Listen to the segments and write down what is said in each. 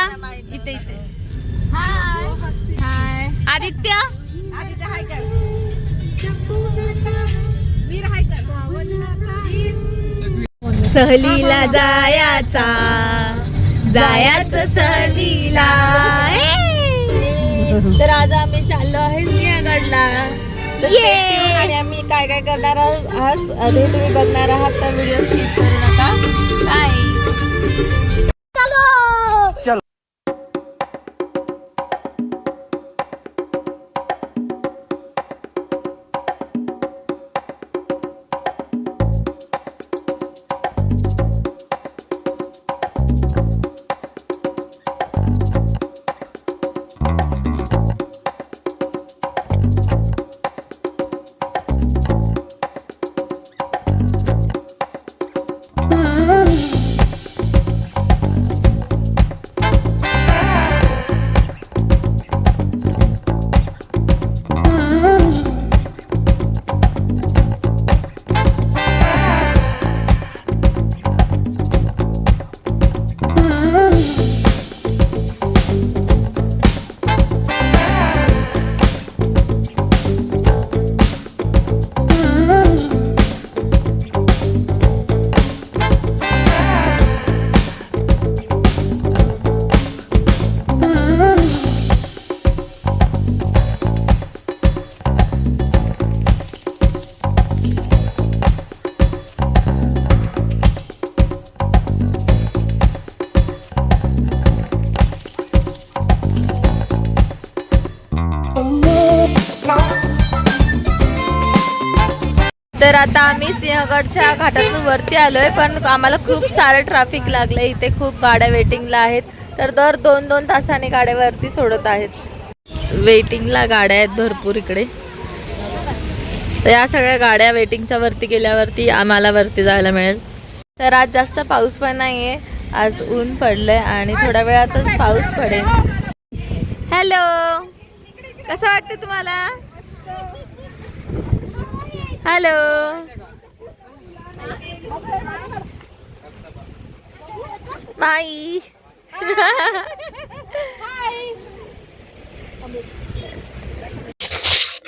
इथे इथे हाय आदित्य हाय कर वीर हाय कर सहलीला जायाचा सहलीला तर आज आम्ही चाललो आहे सिंहगडला आणि आम्ही काय काय करणार आहोत हे तुम्ही बघणार आहात तर व्हिडिओ स्किप करू नका बाय तर आता आम्ही सिंहगडच्या घाटातून वरती आलोय पण आम्हाला खूप सारं ट्रॅफिक लागलंय इथे खूप गाड्या वेटिंगला आहेत तर दर 2-2 तासांनी गाड्या वरती सोडत आहेत वेटिंगला गाड्या आहेत भरपूर इकडे तर या सगळ्या गाड्या वेटिंगच्या वरती गेल्यावरती आम्हाला वरती जायला मिळेल तर आज जास्त पाऊस पण नाहीये आज ऊन पडलंय आणि थोड्या वेळातच पाऊस पडेल हॅलो कसं वाटतं तुम्हाला हॅलो बाई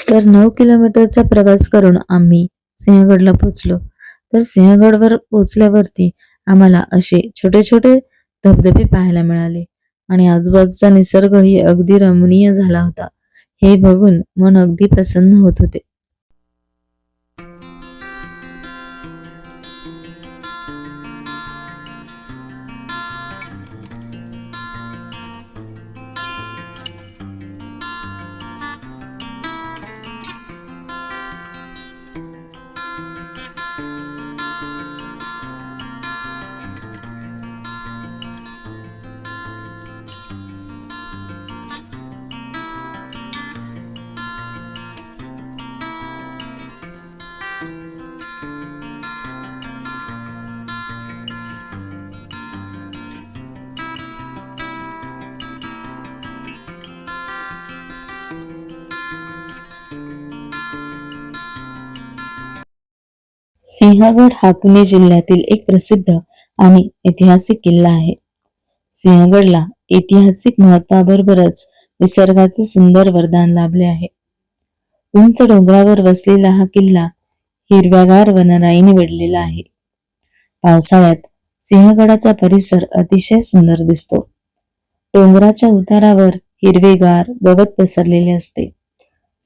तर 9 किलोमीटरचा प्रवास करून आम्ही सिंहगडला पोहोचलो तर सिंहगडवर पोहोचल्यावरती आम्हाला असे छोटे छोटे धबधबे पाहायला मिळाले आणि आजूबाजूचा निसर्गही अगदी रमणीय झाला होता हे बघून मन अगदी प्रसन्न होत होते सिंहगड हा पुणे जिल्ह्यातील एक प्रसिद्ध आणि ऐतिहासिक किल्ला आहे. सिंहगडला ऐतिहासिक महत्वाबरोबरच निसर्गाचे सुंदर वरदान लाभले आहे. उंच डोंगरावर वसलेला हा किल्ला हिरव्यागार वनराईने वेढलेला आहे. पावसाळ्यात सिंहगडाचा परिसर अतिशय सुंदर दिसतो. डोंगराच्या उतारावर हिरवेगार गवत पसरलेले असते.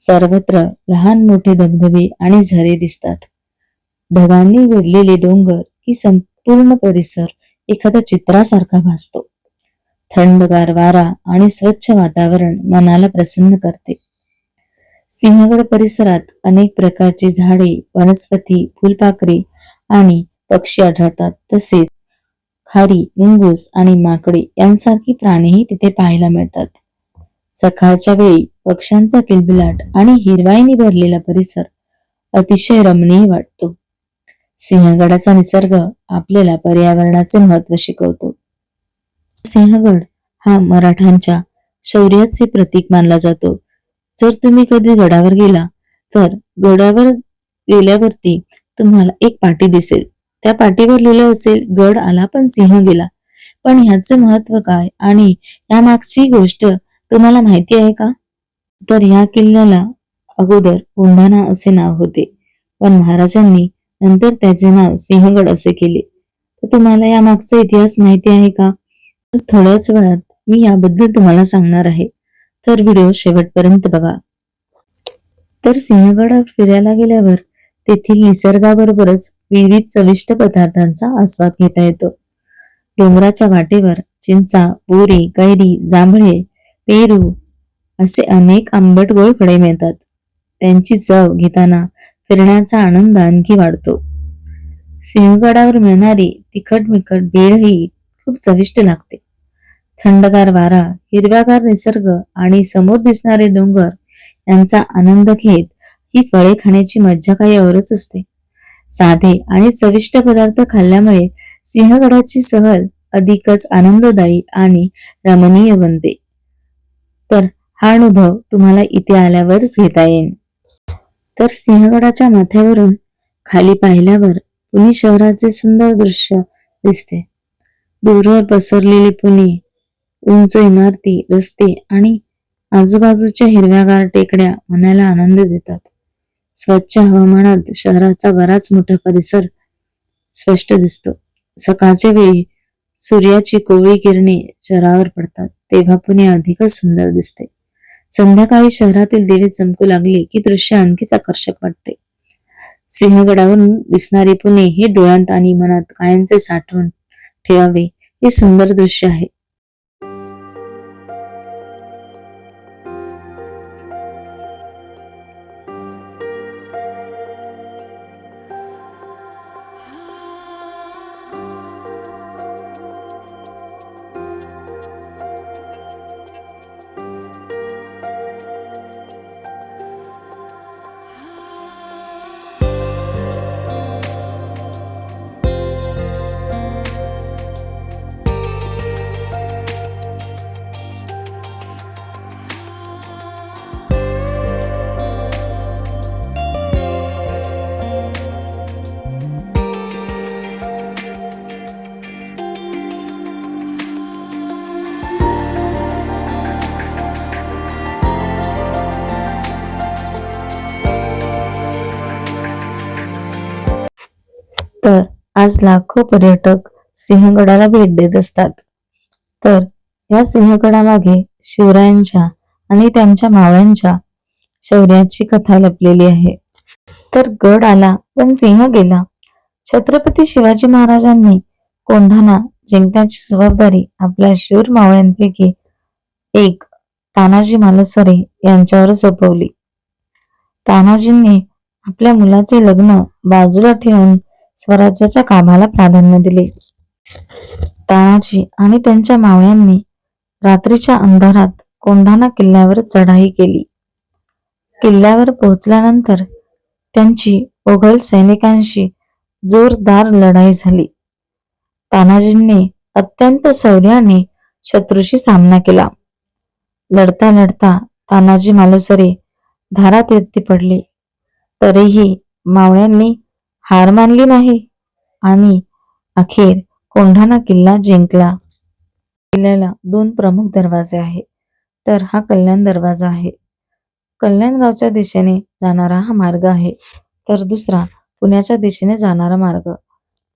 सर्वत्र लहान मोठे धबधबे आणि झरे दिसतात. ढगांनी वेढलेले डोंगर की संपूर्ण परिसर एखाद्या चित्रासारखा भासतो. थंडगार वारा आणि स्वच्छ वातावरण मनाला प्रसन्न करते. सिंहगड परिसरात अनेक प्रकारची झाडे, वनस्पती, फुलपाखरे आणि पक्षी आढळतात. तसेच खारी, मुंगूस आणि माकडे यांसारखी प्राणीही तिथे पाहायला मिळतात. सकाळच्या वेळी पक्ष्यांचा किलबिलाट आणि हिरवाईने भरलेला परिसर अतिशय रमणीय वाटतो. सिंहगडाचा निसर्ग आपल्याला पर्यावरणाचे महत्त्व शिकवतो. सिंहगड हा मराठ्यांच्या शौर्याचे प्रतीक मानला जातो. जर तुम्ही कधी गडावर गेला तर गडावर गेल्यावरती तुम्हाला एक पाटी दिसेल. त्या पाटीवर लिहिलं असेल, गड आला पण सिंह गेला. पण ह्याचे महत्व काय आणि यामागची गोष्ट तुम्हाला माहिती आहे का? तर या किल्ल्याला अगोदर कोंढाणा असे नाव होते, पण महाराजांनी नंतर त्याचे नाव सिंहगड असे केले. तर तुम्हाला यामागचा इतिहास माहिती आहे का? तर थोड्याच वेळात मी याबद्दल तुम्हाला सांगणार आहे, तर व्हिडिओ शेवटपर्यंत बघा. तर सिंहगड फिरायला गेल्यावर तेथील निसर्गाबरोबरच विविध चविष्ट पदार्थांचा आस्वाद घेता येतो. डोंगराच्या वाटेवर चिंचा, बोरे, कैरी, जांभळे, पेरू असे अनेक आंबट गोड फळे मिळतात. त्यांची चव घेताना फिरण्याचा आनंद आणखी वाढतो. सिंहगडावर मिळणारी तिखट मिखट भेळही खूप चविष्ट लागते. थंडगार वारा, हिरव्यागार निसर्ग आणि समोर दिसणारे डोंगर यांचा आनंद घेत ही फळे खाण्याची मज्जा काही औरच असते. साधे आणि चविष्ट पदार्थ खाल्ल्यामुळे सिंहगडाची सहल अधिकच आनंददायी आणि रमणीय बनते. तर हा अनुभव तुम्हाला इथे आल्यावरच घेता येईल. तर सिंहगडाच्या माथ्यावरून खाली पाहिल्यावर पुणे शहराचे सुंदर दृश्य दिसते. दूरवर पसरलेली पुणे, उंच इमारती, रस्ते आणि आजूबाजूच्या हिरव्यागार टेकड्या मनाला आनंद देतात. स्वच्छ हवामानात शहराचा बराच मोठा परिसर स्पष्ट दिसतो. सकाळच्या वेळी सूर्याची कोवळी किरणे शहरावर पडतात तेव्हा पुणे अधिकच सुंदर दिसते. संध्याकाळी शहरातील दिवे चमकू लागले की दृश्य आणखीच आकर्षक वाटते. सिंहगडावरून दिसणारे पुणे हे डोळ्यांत आणि मनात कायमचे साठवून ठेवावे हे सुंदर दृश्य आहे. तर आज लाखो पर्यटक सिंहगडाला भेट देत असतात. तर या सिंहगडामागे शिवरायांच्या आणि त्यांच्या मावळ्यांच्या शौर्याची कथा लपलेली आहे. तर गड आला पण सिंह गेला. छत्रपती शिवाजी महाराजांनी कोंढाणा जिंकण्याची जबाबदारी आपल्या शूर मावळ्यांपैकी एक तानाजी मालुसरे यांच्यावर सोपवली. तानाजींनी आपल्या मुलाचे लग्न बाजूला ठेवून स्वराज्याच्या कामाला प्राधान्य दिले. तानाजी आणि त्यांच्या मावळ्यांनी रात्रीच्या अंधारात कोंढाणा किल्ल्यावर चढाई केली. किल्ल्यावर पोहोचल्यानंतर त्यांची मोगल सैनिकांशी जोरदार लढाई झाली. तानाजींनी अत्यंत शौर्याने शत्रूशी सामना केला. लढता लढता तानाजी मालुसरे धारातीर्थी पडले. तरीही मावळ्यांनी हार मानली नाही आणि अखेर कोंढाणा किल्ला जिंकला. किल्ल्याला 2 प्रमुख दरवाजे आहेत. तर हा कल्याण दरवाजा आहे. कल्याण गावच्या दिशेने जाणारा हा मार्ग आहे. तर दुसरा पुण्याच्या दिशेने जाणारा मार्ग.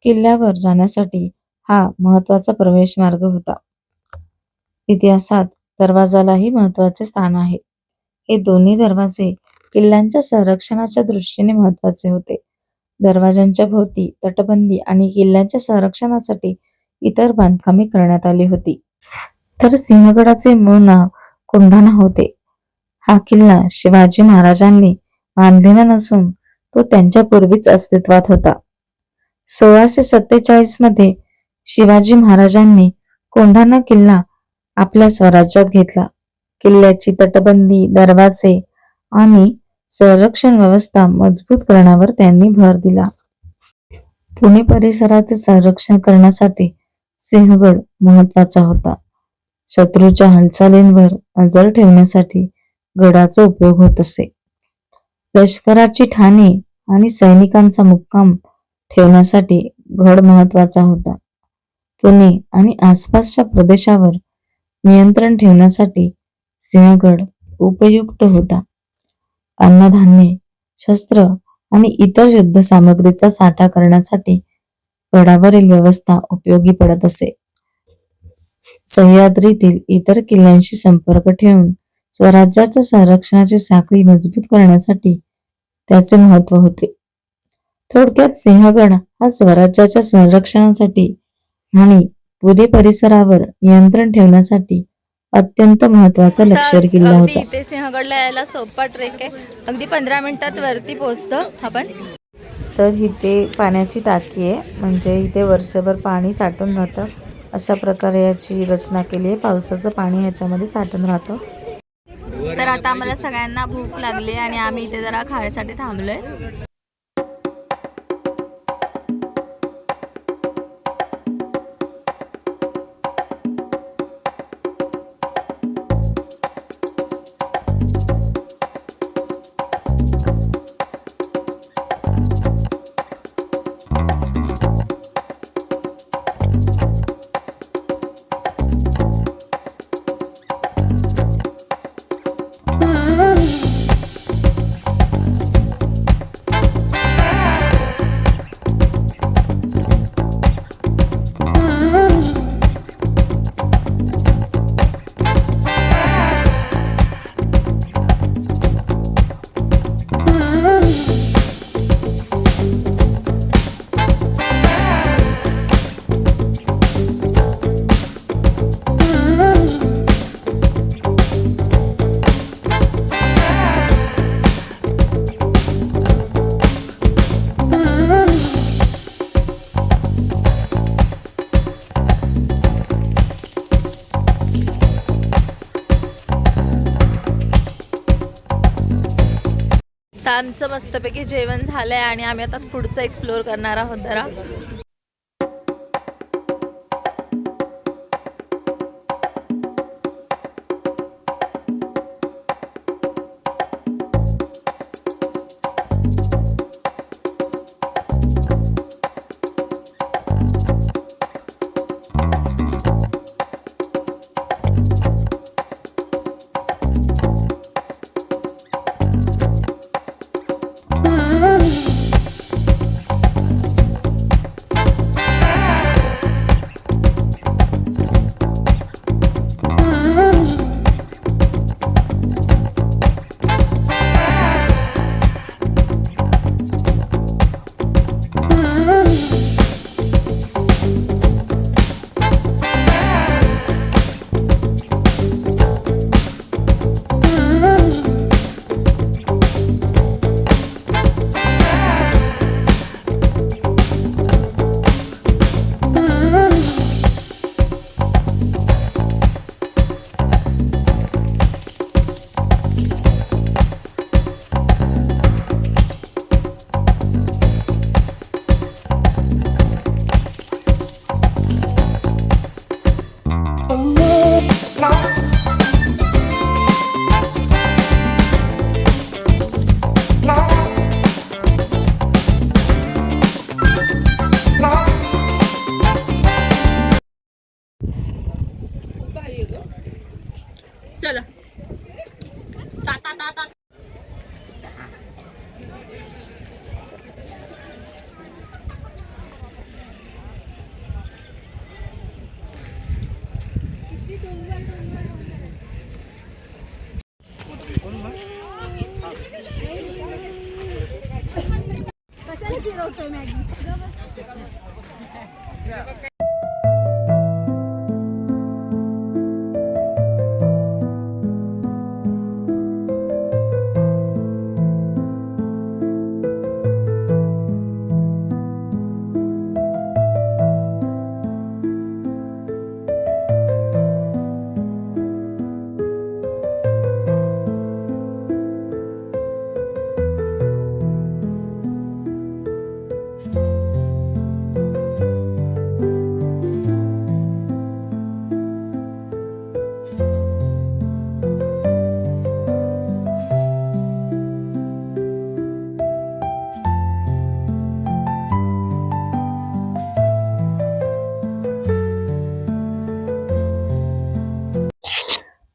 किल्ल्यावर जाण्यासाठी हा महत्वाचा प्रवेश मार्ग होता. इतिहासात दरवाजालाही महत्वाचे स्थान आहे. हे दोन्ही दरवाजे किल्ल्यांच्या संरक्षणाच्या दृष्टीने महत्वाचे होते. दरवाजांच्या भोवती तटबंदी आणि किल्ल्याच्या संरक्षणासाठी इतर बांधकामे करण्यात आली होती. तर सिंहगडाचे मूळ नाव कोंढाणा होते. हा किल्ला शिवाजी महाराजांनी बांधलेला नसून तो त्यांच्या पूर्वीच अस्तित्वात होता. 1647 मध्ये शिवाजी महाराजांनी कोंढाणा किल्ला आपल्या स्वराज्यात घेतला. किल्ल्याची तटबंदी, दरवाजे आणि संरक्षण व्यवस्था मजबूत करण्यावर त्यांनी भर दिला. पुणे परिसराचे संरक्षण करण्यासाठी सिंहगड महत्वाचा होता. शत्रूच्या हालचालींवर नजर ठेवण्यासाठी गडाचा उपयोग होत असे. लष्कराची ठाणे आणि सैनिकांचा मुक्काम ठेवण्यासाठी गड महत्वाचा होता. पुणे आणि आसपासच्या प्रदेशावर नियंत्रण ठेवण्यासाठी सिंहगड उपयुक्त होता. अन्नधान्य, शस्त्र आणि इतर युद्ध सामग्रीचा साठा करण्यासाठी गडावरील व्यवस्था उपयोगी पडत असे. सह्याद्रीतील इतर किल्ल्यांशी संपर्क ठेवून स्वराज्याच्या संरक्षणाची साखळी मजबूत करण्यासाठी त्याचे महत्त्व होते. थोडक्यात सिंहगड हा स्वराज्याच्या संरक्षणासाठी आणि पुणे परिसरावर नियंत्रण ठेवण्यासाठी अत्यंत महत्वाचा लष्करी किल्ला अगदी होता. इथे सिंहगडला यायला सोपा ट्रेक आहे. अगदी 15 मिनिटात वरती पोहोचतो आपण. तर इथे पाण्याची टाकी आहे, म्हणजे इथे वर्षभर पाणी साठून राहतं. अशा प्रकारे याची रचना केली आहे. पावसाचं पाणी ह्याच्यामध्ये साठून राहतं. तर आता आम्हाला सगळ्यांना भूक लागली आणि आम्ही इथे जरा खाण्यासाठी थांबलोय. तर आमचं मस्तपैकी जेवण झालंय आणि आम्ही आता पुढचं एक्सप्लोअर करणार आहोत जरा. चला. कशाला फिरवतोय मॅगी?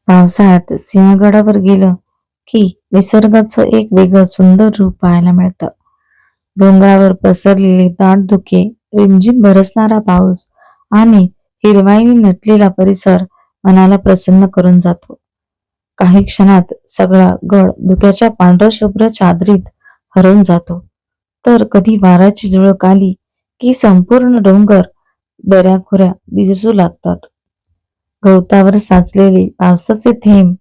पावसाळ्यात सिंहगडावर गेलं की निसर्गाचं एक वेगळं सुंदर रूप पाहायला मिळतं. डोंगरावर पसरलेले दाट धुके, रिमझिम बरसणारा पाऊस आणि हिरवाईने नटलेला परिसर मनाला प्रसन्न करून जातो. काही क्षणात सगळा गड धुक्याच्या पांढरशुभ्र चादरीत हरवून जातो. तर कधी वाऱ्याची झुळूक आली की संपूर्ण डोंगर दऱ्याखोऱ्या दिसू लागतात. गवतावर साचलेले पावसाचे थेंब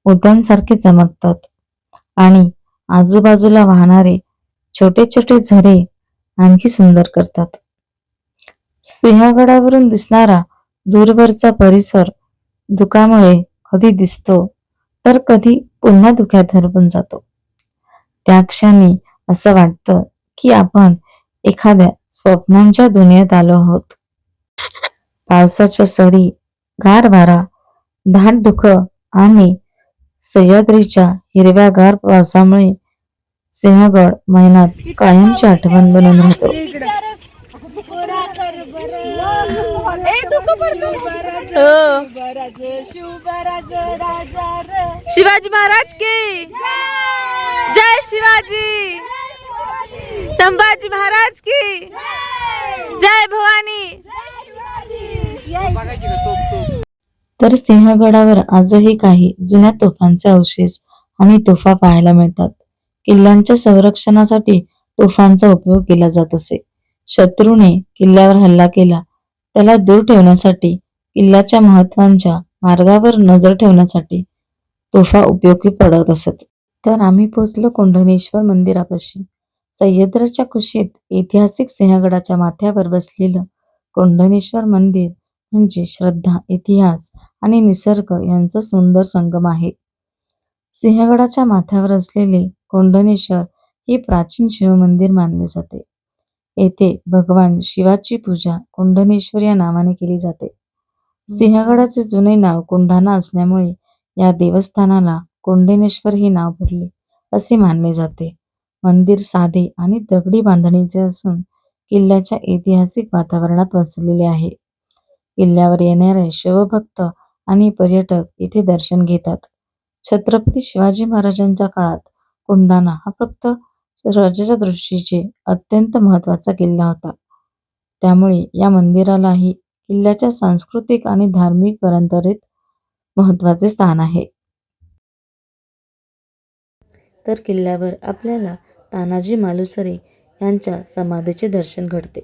मोत्यांसारखे चमकतात आणि आजूबाजूला वाहणारे छोटे छोटे झरे आणखी सुंदर करतात. सिंहगडावरून दिसणारा दूरवरचा परिसर धुक्यामुळे कधी दिसतो तर कधी पुन्हा धुक्यात हरवून जातो. त्या क्षणी असं वाटतं की आपण एखाद्या स्वप्नांच्या दुनियेत आलो आहोत. पावसाच्या सरी, गार वारा, दाट धुकं आणि सह्याद्रीच्या हिरव्यागार पावसामुळे सिंहगड मनात कायमची आठवण बनून राहतो. शिवाजी महाराज की जय, शिवाजी संभाजी महाराज की जय, भवानी. तर सिंहगडावर आजही काही जुन्या तोफांचे अवशेष आणि तोफा पाहायला मिळतात. किल्ल्यांच्या संरक्षणासाठी तोफांचा उपयोग केला जात असे. शत्रूने किल्ल्यावर हल्ला केला त्याला दूर ठेवण्यासाठी, किल्ल्याच्या महत्वाच्या मार्गावर नजर ठेवण्यासाठी तोफा उपयोगी पडत असत. तर आम्ही पोहोचलो कोंढणेश्वर मंदिरापाशी. सह्याद्रीच्या कुशीत ऐतिहासिक सिंहगडाच्या माथ्यावर बसलेलं कोंढणेश्वर मंदिर म्हणजे श्रद्धा, इतिहास आणि निसर्ग यांचा सुंदर संगम आहे. सिंहगडाच्या माथ्यावर असलेले कोंढणेश्वर हे प्राचीन शिवमंदिर मानले जाते. येथे भगवान शिवाची पूजा कोंढणेश्वर या नावाने केली जाते. सिंहगडाचे जुने नाव कोंढाणा असल्यामुळे या देवस्थानाला कोंढणेश्वर हे नाव पडले असे मानले जाते. मंदिर साधे आणि दगडी बांधणीचे असून किल्ल्याच्या ऐतिहासिक वातावरणात वसलेले आहे. किल्ल्यावर येणारे शिवभक्त आणि पर्यटक येथे दर्शन घेतात. छत्रपती शिवाजी महाराजांच्या काळात कोंढाणा हा फक्त राज्याच्या दृष्टीचे अत्यंत महत्वाचा किल्ला होता. त्यामुळे या मंदिरालाही किल्ल्याच्या सांस्कृतिक आणि धार्मिक परंपरेत महत्वाचे स्थान आहे. तर किल्ल्यावर आपल्याला तानाजी मालुसरे यांच्या समाधीचे दर्शन घडते.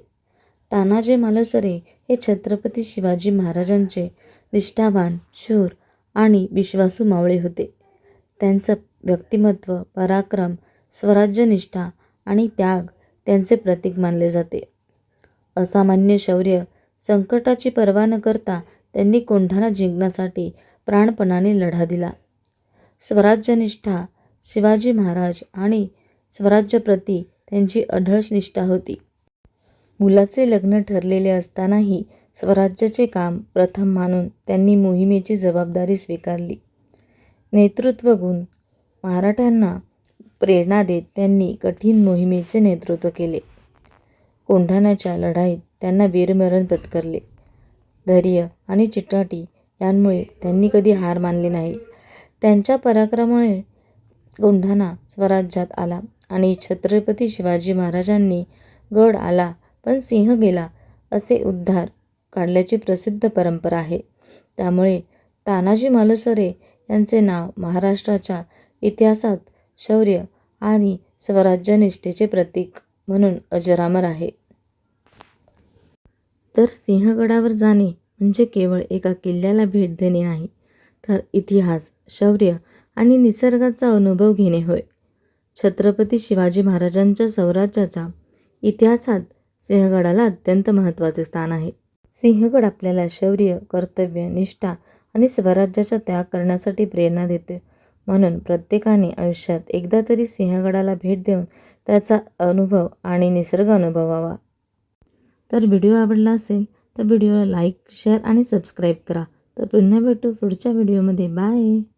तानाजी मालुसरे हे छत्रपती शिवाजी महाराजांचे निष्ठावान, शूर आणि विश्वासू मावळे होते. त्यांचं व्यक्तिमत्व, पराक्रम, स्वराज्यनिष्ठा आणि त्याग त्यांचे प्रतीक मानले जाते. असामान्य शौर्य, संकटाची पर्वा न करता त्यांनी कोंढाणा जिंकण्यासाठी प्राणपणाने लढा दिला. स्वराज्यनिष्ठा, शिवाजी महाराज आणि स्वराज्याप्रती त्यांची अढळ निष्ठा होती. मुलाचे लग्न ठरलेले असतानाही स्वराज्याचे काम प्रथम मानून त्यांनी मोहिमेची जबाबदारी स्वीकारली. नेतृत्व गुण, मराठ्यांना प्रेरणा देत त्यांनी कठीण मोहिमेचे नेतृत्व केले. कोंढाण्याच्या लढाईत त्यांना वीरमरण पत्करले. धैर्य आणि चिकाटी यांमुळे त्यांनी कधी हार मानली नाही. त्यांच्या पराक्रमामुळे कोंढाणा स्वराज्यात आला आणि छत्रपती शिवाजी महाराजांनी गड आला पण सिंह गेला असे उद्गार काढल्याची प्रसिद्ध परंपरा आहे. त्यामुळे तानाजी मालुसरे यांचे नाव महाराष्ट्राच्या इतिहासात शौर्य आणि स्वराज्यनिष्ठेचे प्रतीक म्हणून अजरामर आहे. तर सिंहगडावर जाणे म्हणजे केवळ एका किल्ल्याला भेट देणे नाही, तर इतिहास, शौर्य आणि निसर्गाचा अनुभव घेणे होय. छत्रपती शिवाजी महाराजांच्या स्वराज्याच्या इतिहासात सिंहगडाला अत्यंत महत्त्वाचे स्थान आहे. सिंहगड आपल्याला शौर्य, कर्तव्य, निष्ठा आणि स्वराज्याचा त्याग करण्यासाठी प्रेरणा देते. म्हणून प्रत्येकाने आयुष्यात एकदा तरी सिंहगडाला भेट देऊन त्याचा अनुभव आणि निसर्ग अनुभवावा. तर व्हिडिओ आवडला असेल तर व्हिडिओला लाईक, शेअर आणि सबस्क्राईब करा. तर पुन्हा भेटू पुढच्या व्हिडिओमध्ये. बाय.